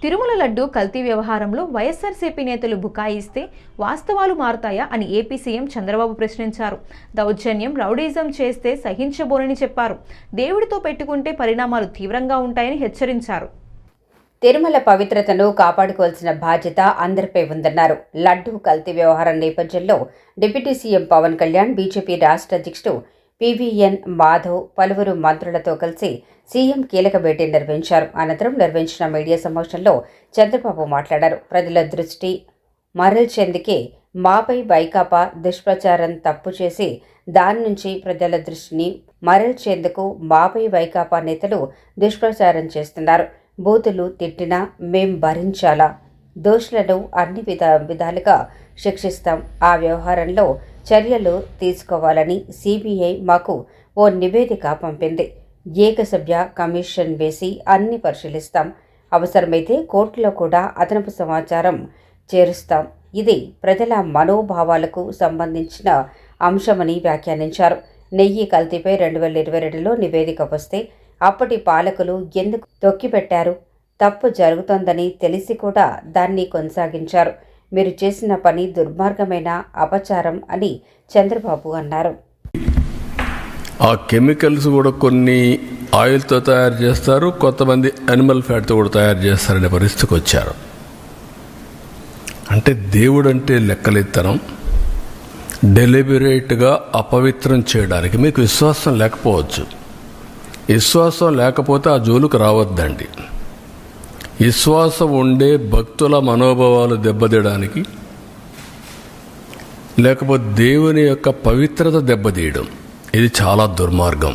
తిరుమల లడ్డు కల్తీ వ్యవహారంలో వైఎస్ఆర్సీపీ నేతలు బుకాయిస్తే వాస్తవాలు మారుతాయా అని ఏపీ సీఎం చంద్రబాబు ప్రశ్నించారు. దౌర్జన్యం, రౌడీజం చేస్తే సహించబోనని చెప్పారు. దేవుడితో పెట్టుకుంటే పరిణామాలు తీవ్రంగా ఉంటాయని హెచ్చరించారు. తిరుమల పవిత్రతను కాపాడుకోవాల్సిన బాధ్యత అందరిపై ఉందన్నారు. లడ్డు కల్తీ వ్యవహారం నేపథ్యంలో deputy CM Pawan Kalyan, BJP రాష్ట్ర అధ్యక్షుడు పివిఎన్ మాధవ్ పలువురు మంత్రులతో కలిసి సీఎం కీలక భేటీ నిర్వహించారు. అనంతరం నిర్వహించిన మీడియా సమావేశంలో చంద్రబాబు మాట్లాడారు. ప్రజల దృష్టి మరల్చేందుకే మాపై వైకాపా దుష్ప్రచారం తప్పు చేసి దాని నుంచి ప్రజల దృష్టిని మరల్చేందుకు మాపై వైకాపా నేతలు దుష్ప్రచారం చేస్తున్నారు. బూతులు తిట్టినా మేం భరించాలా? దోషులను అన్ని విధాలుగా శిక్షిస్తాం. ఆ వ్యవహారంలో చర్యలు తీసుకోవాలని సిబిఐ మాకు ఓ నివేదిక పంపింది. ఏకసభ్య కమిషన్ వేసి అన్ని పరిశీలిస్తాం. అవసరమైతే కోర్టులో కూడా అదనపు సమాచారం చేరుస్తాం. ఇది ప్రజల మనోభావాలకు సంబంధించిన అంశమని వ్యాఖ్యానించారు. నెయ్యి కల్తీపై 2022లో నివేదిక వస్తే అప్పటి పాలకులు ఎందుకు తొక్కిపెట్టారు? తప్పు జరుగుతోందని తెలిసి కూడా దాన్ని కొనసాగించారు. మీరు చేసిన పని దుర్మార్గమైన అపచారం అని చంద్రబాబు అన్నారు. ఆ కెమికల్స్ కూడా కొన్ని ఆయిల్తో తయారు చేస్తారు, కొంతమంది యానిమల్ ఫ్యాట్తో కూడా తయారు చేస్తారనే పరిస్థితికి వచ్చారు. అంటే దేవుడు అంటే లెక్కలెత్తనం, డెలిబరేట్గా అపవిత్రం చేయడానికి మీకు విశ్వాసం లేకపోవచ్చు. విశ్వాసం లేకపోతే ఆ జోలుకు రావద్దండి. విశ్వాసం ఉండే భక్తుల మనోభావాలు దెబ్బతీయడానికి, లేకపోతే దేవుని యొక్క పవిత్రత దెబ్బతీయడం, ఇది చాలా దుర్మార్గం.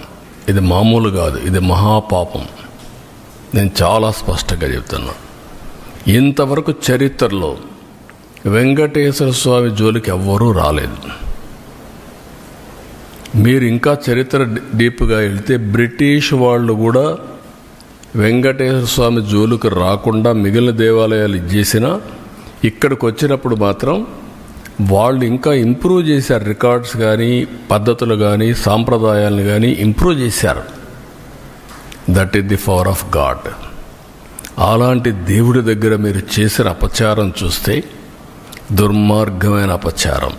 ఇది మామూలు కాదు, ఇది మహాపాపం. నేను చాలా స్పష్టంగా చెప్తున్నా. ఇంతవరకు చరిత్రలో వెంకటేశ్వర స్వామి జోలికి ఎవ్వరూ రాలేదు. మీరు ఇంకా చరిత్ర డీప్గా వెళ్తే బ్రిటిష్ వాళ్ళు కూడా వెంకటేశ్వర స్వామి జోలుకు రాకుండా మిగిలిన దేవాలయాలు చేసినా ఇక్కడికి వచ్చినప్పుడు మాత్రం వాళ్ళు ఇంకా ఇంప్రూవ్ చేశారు. రికార్డ్స్ కానీ, పద్ధతులు కానీ, సాంప్రదాయాలను కానీ ఇంప్రూవ్ చేశారు. That is the power of God. అలాంటి దేవుడి దగ్గర మీరు చేసిన అపచారం చూస్తే దుర్మార్గమైన అపచారం.